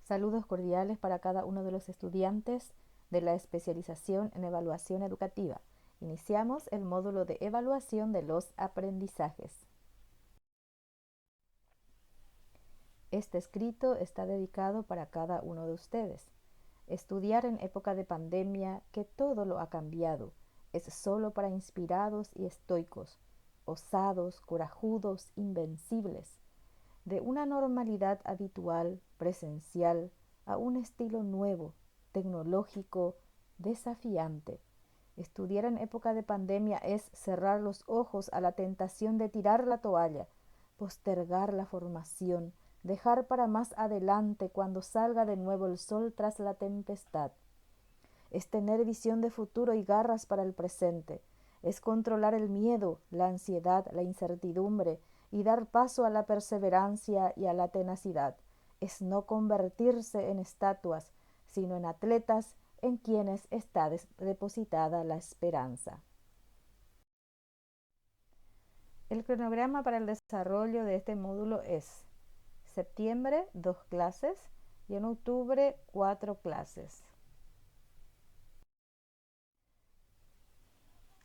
Saludos cordiales para cada uno de los estudiantes de la especialización en evaluación educativa. Iniciamos el módulo de evaluación de los aprendizajes. Este escrito está dedicado para cada uno de ustedes. Estudiar en época de pandemia, que todo lo ha cambiado, es solo para inspirados y estoicos, osados, corajudos, invencibles. De una normalidad habitual, presencial, a un estilo nuevo, tecnológico, desafiante. Estudiar en época de pandemia es cerrar los ojos a la tentación de tirar la toalla, postergar la formación, dejar para más adelante cuando salga de nuevo el sol tras la tempestad. Es tener visión de futuro y garras para el presente. Es controlar el miedo, la ansiedad, la incertidumbre y dar paso a la perseverancia y a la tenacidad. Es no convertirse en estatuas, sino en atletas en quienes está depositada la esperanza. El cronograma para el desarrollo de este módulo es septiembre 2 clases y en octubre 4 clases.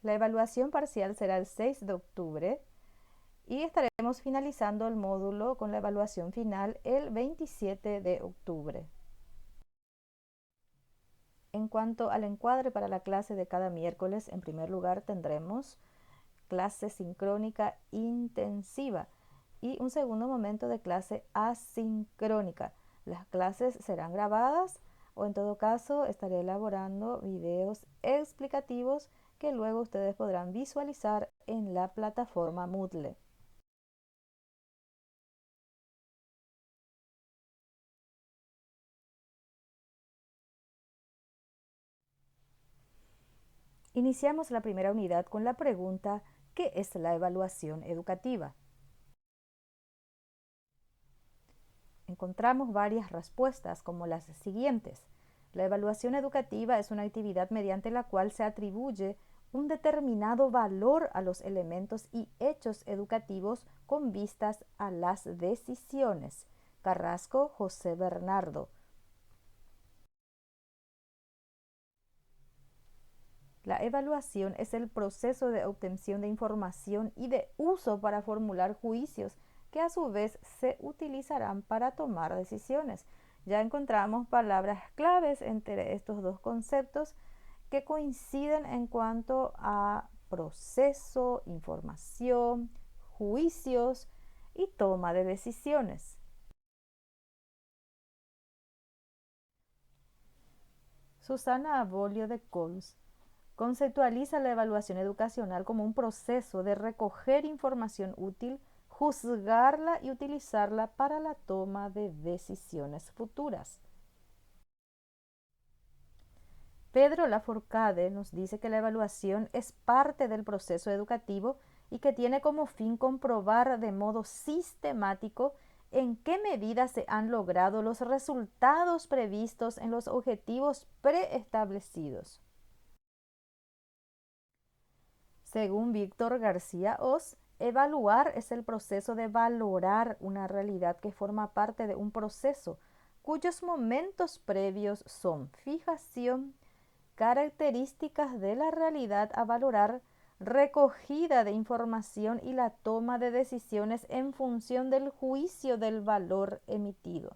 La evaluación parcial será el 6 de octubre y estaremos finalizando el módulo con la evaluación final el 27 de octubre. En cuanto al encuadre para la clase de cada miércoles, en primer lugar tendremos clase sincrónica intensiva y un segundo momento de clase asincrónica. Las clases serán grabadas o en todo caso estaré elaborando videos explicativos que luego ustedes podrán visualizar en la plataforma Moodle. Iniciamos la primera unidad con la pregunta ¿qué es la evaluación educativa? Encontramos varias respuestas como las siguientes. La evaluación educativa es una actividad mediante la cual se atribuye un determinado valor a los elementos y hechos educativos con vistas a las decisiones. Carrasco, José Bernardo. La evaluación es el proceso de obtención de información y de uso para formular juicios que a su vez se utilizarán para tomar decisiones. Ya encontramos palabras claves entre estos dos conceptos que coinciden en cuanto a proceso, información, juicios y toma de decisiones. Susana Abolio de Cols conceptualiza la evaluación educacional como un proceso de recoger información útil, juzgarla y utilizarla para la toma de decisiones futuras. Pedro Lafourcade nos dice que la evaluación es parte del proceso educativo y que tiene como fin comprobar de modo sistemático en qué medida se han logrado los resultados previstos en los objetivos preestablecidos. Según Víctor García Oz, evaluar es el proceso de valorar una realidad que forma parte de un proceso cuyos momentos previos son fijación, características de la realidad a valorar, recogida de información y la toma de decisiones en función del juicio del valor emitido.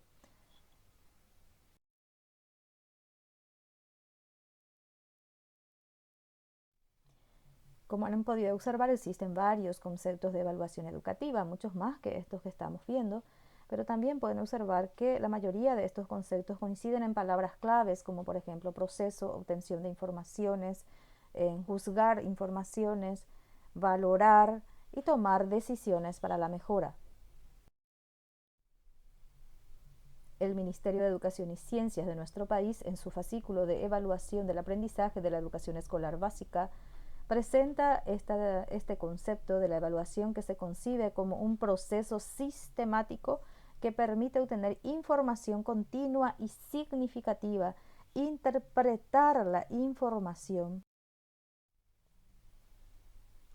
Como han podido observar, existen varios conceptos de evaluación educativa, muchos más que estos que estamos viendo, pero también pueden observar que la mayoría de estos conceptos coinciden en palabras claves, como por ejemplo proceso, obtención de informaciones, juzgar informaciones, valorar y tomar decisiones para la mejora. El Ministerio de Educación y Ciencias de nuestro país, en su fascículo de evaluación del aprendizaje de la educación escolar básica, presenta este concepto de la evaluación que se concibe como un proceso sistemático que permite obtener información continua y significativa, interpretar la información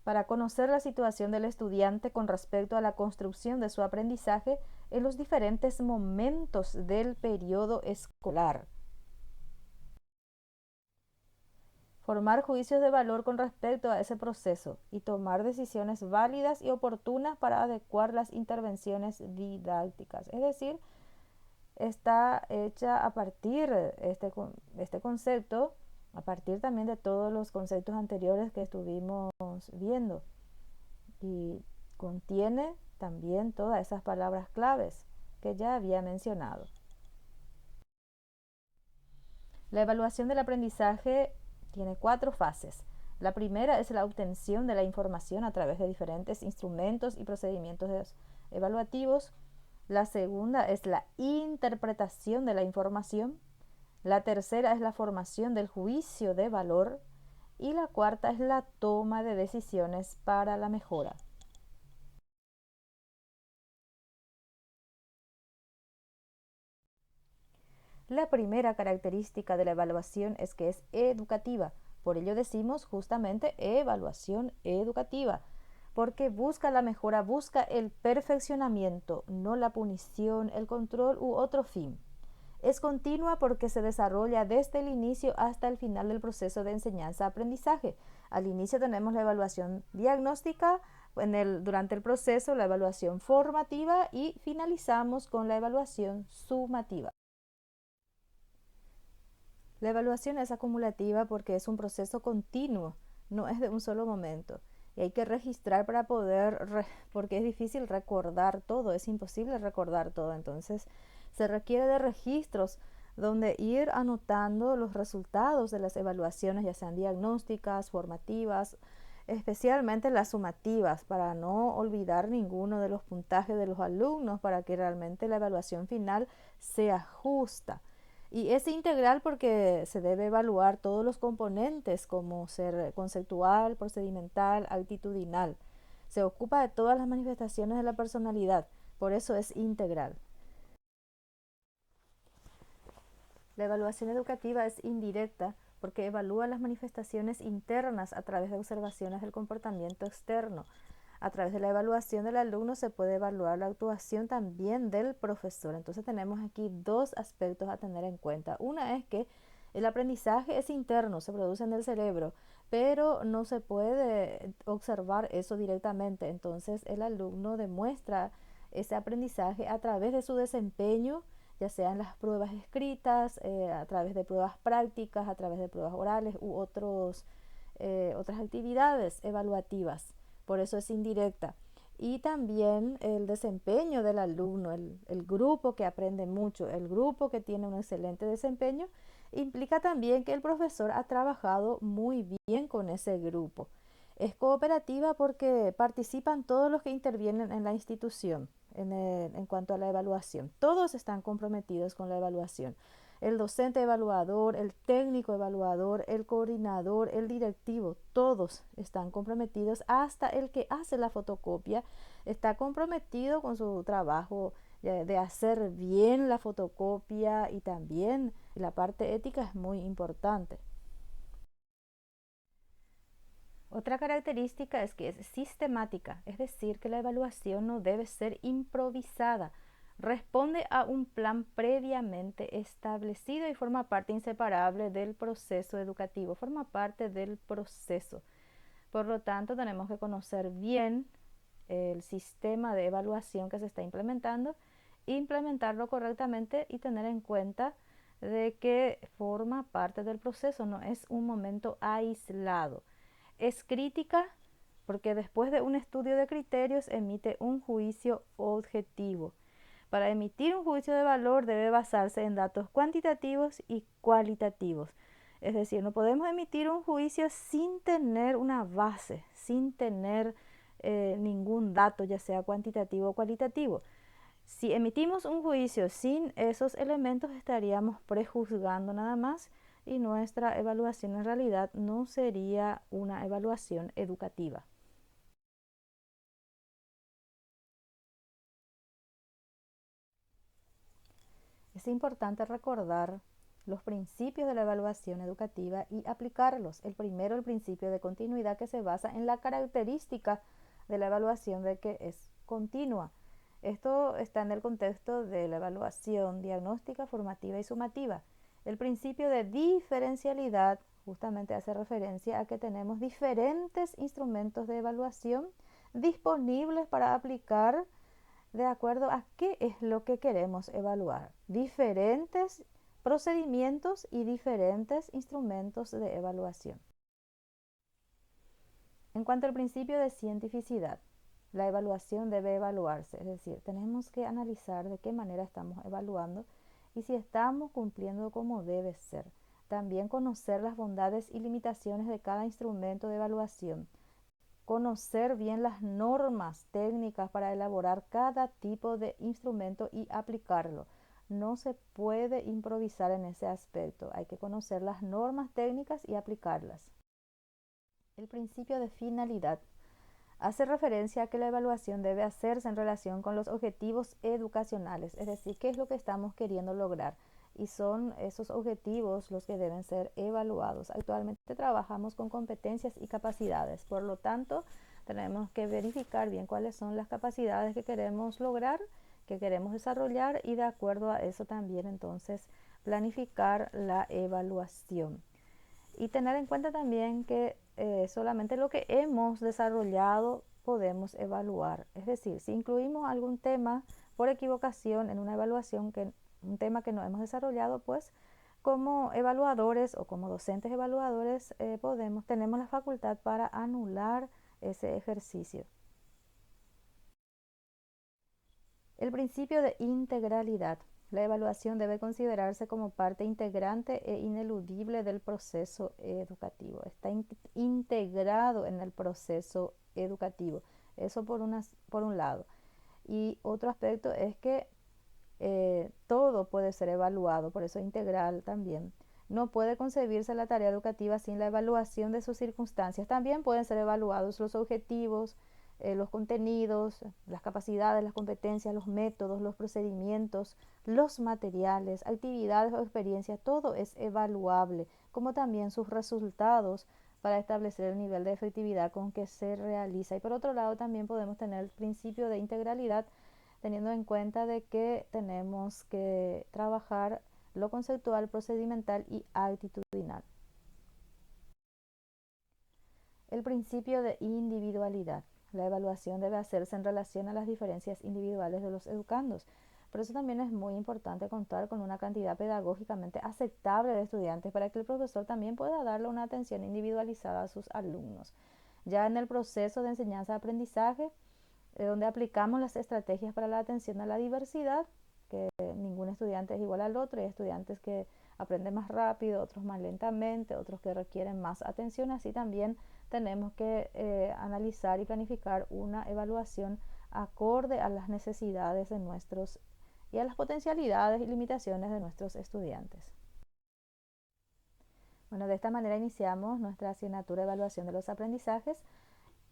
para conocer la situación del estudiante con respecto a la construcción de su aprendizaje en los diferentes momentos del periodo escolar. Formar juicios de valor con respecto a ese proceso y tomar decisiones válidas y oportunas para adecuar las intervenciones didácticas. Es decir, está hecha a partir de este concepto, a partir también de todos los conceptos anteriores que estuvimos viendo, y contiene también todas esas palabras claves que ya había mencionado. La evaluación del aprendizaje tiene 4 fases. La primera es la obtención de la información a través de diferentes instrumentos y procedimientos evaluativos. La segunda es la interpretación de la información. La tercera es la formación del juicio de valor. Y la cuarta es la toma de decisiones para la mejora. La primera característica de la evaluación es que es educativa. Por ello decimos justamente evaluación educativa, porque busca la mejora, busca el perfeccionamiento, no la punición, el control u otro fin. Es continua porque se desarrolla desde el inicio hasta el final del proceso de enseñanza-aprendizaje. Al inicio tenemos la evaluación diagnóstica, durante el proceso la evaluación formativa y finalizamos con la evaluación sumativa. La evaluación es acumulativa porque es un proceso continuo, no es de un solo momento. Y hay que registrar para porque es difícil recordar todo, es imposible recordar todo. Entonces se requiere de registros donde ir anotando los resultados de las evaluaciones, ya sean diagnósticas, formativas, especialmente las sumativas, para no olvidar ninguno de los puntajes de los alumnos, para que realmente la evaluación final sea justa. Y es integral porque se debe evaluar todos los componentes como ser conceptual, procedimental, actitudinal. Se ocupa de todas las manifestaciones de la personalidad, por eso es integral. La evaluación educativa es indirecta porque evalúa las manifestaciones internas a través de observaciones del comportamiento externo. A través de la evaluación del alumno se puede evaluar la actuación también del profesor. Entonces tenemos aquí 2 aspectos a tener en cuenta. Una es que el aprendizaje es interno, se produce en el cerebro, pero no se puede observar eso directamente. Entonces el alumno demuestra ese aprendizaje a través de su desempeño, ya sean las pruebas escritas, a través de pruebas prácticas, a través de pruebas orales u otras actividades evaluativas. Por eso es indirecta. Y también el desempeño del alumno, el grupo que aprende mucho, el grupo que tiene un excelente desempeño, implica también que el profesor ha trabajado muy bien con ese grupo. Es cooperativa porque participan todos los que intervienen en la institución en cuanto a la evaluación. Todos están comprometidos con la evaluación. El docente evaluador, el técnico evaluador, el coordinador, el directivo, todos están comprometidos, hasta el que hace la fotocopia está comprometido con su trabajo de hacer bien la fotocopia, y también la parte ética es muy importante. Otra característica es que es sistemática, es decir, que la evaluación no debe ser improvisada, responde a un plan previamente establecido y forma parte inseparable del proceso educativo, forma parte del proceso. Por lo tanto, tenemos que conocer bien el sistema de evaluación que se está implementando, implementarlo correctamente y tener en cuenta de que forma parte del proceso, no es un momento aislado. Es crítica porque después de un estudio de criterios emite un juicio objetivo. Para emitir un juicio de valor debe basarse en datos cuantitativos y cualitativos. Es decir, no podemos emitir un juicio sin tener una base, sin tener ningún dato, ya sea cuantitativo o cualitativo. Si emitimos un juicio sin esos elementos, estaríamos prejuzgando nada más, y nuestra evaluación en realidad no sería una evaluación educativa. Es importante recordar los principios de la evaluación educativa y aplicarlos. El primero, el principio de continuidad, que se basa en la característica de la evaluación de que es continua. Esto está en el contexto de la evaluación diagnóstica, formativa y sumativa. El principio de diferencialidad justamente hace referencia a que tenemos diferentes instrumentos de evaluación disponibles para aplicar de acuerdo a qué es lo que queremos evaluar. Diferentes procedimientos y diferentes instrumentos de evaluación. En cuanto al principio de cientificidad, la evaluación debe evaluarse, es decir, tenemos que analizar de qué manera estamos evaluando y si estamos cumpliendo como debe ser. También conocer las bondades y limitaciones de cada instrumento de evaluación. Conocer bien las normas técnicas para elaborar cada tipo de instrumento y aplicarlo. No se puede improvisar en ese aspecto. Hay que conocer las normas técnicas y aplicarlas. El principio de finalidad hace referencia a que la evaluación debe hacerse en relación con los objetivos educacionales, es decir, qué es lo que estamos queriendo lograr. Y son esos objetivos los que deben ser evaluados. Actualmente trabajamos con competencias y capacidades, por lo tanto, tenemos que verificar bien cuáles son las capacidades que queremos lograr, que queremos desarrollar y de acuerdo a eso también entonces planificar la evaluación. Y tener en cuenta también que solamente lo que hemos desarrollado podemos evaluar. Es decir, si incluimos algún tema por equivocación en una evaluación, un tema que no hemos desarrollado, pues como evaluadores o como docentes evaluadores tenemos la facultad para anular ese ejercicio. El principio de integralidad. La evaluación debe considerarse como parte integrante e ineludible del proceso educativo. Está integrado en el proceso educativo. Eso por un lado. Y otro aspecto es que todo puede ser evaluado, por eso integral también. No puede concebirse la tarea educativa sin la evaluación de sus circunstancias. También pueden ser evaluados los objetivos, los contenidos, las capacidades, las competencias, los métodos, los procedimientos, los materiales, actividades o experiencias. Todo es evaluable, como también sus resultados para establecer el nivel de efectividad con que se realiza. Y por otro lado también podemos tener el principio de integralidad, teniendo en cuenta de que tenemos que trabajar lo conceptual, procedimental y actitudinal. El principio de individualidad. La evaluación debe hacerse en relación a las diferencias individuales de los educandos. Por eso también es muy importante contar con una cantidad pedagógicamente aceptable de estudiantes para que el profesor también pueda darle una atención individualizada a sus alumnos. Ya en el proceso de enseñanza-aprendizaje, donde aplicamos las estrategias para la atención a la diversidad, que ningún estudiante es igual al otro, hay estudiantes que aprenden más rápido, otros más lentamente, otros que requieren más atención, así también tenemos que analizar y planificar una evaluación acorde a las necesidades de nuestros y a las potencialidades y limitaciones de nuestros estudiantes. Bueno, de esta manera iniciamos nuestra asignatura de evaluación de los aprendizajes,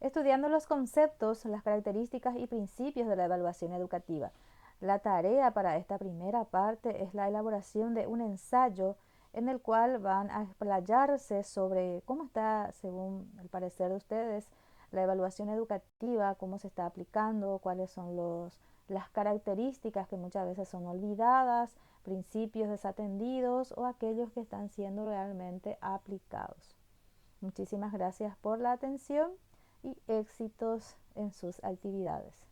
estudiando los conceptos, las características y principios de la evaluación educativa. La tarea para esta primera parte es la elaboración de un ensayo en el cual van a explayarse sobre cómo está, según el parecer de ustedes, la evaluación educativa, cómo se está aplicando, cuáles son las características que muchas veces son olvidadas, principios desatendidos o aquellos que están siendo realmente aplicados. Muchísimas gracias por la atención y éxitos en sus actividades.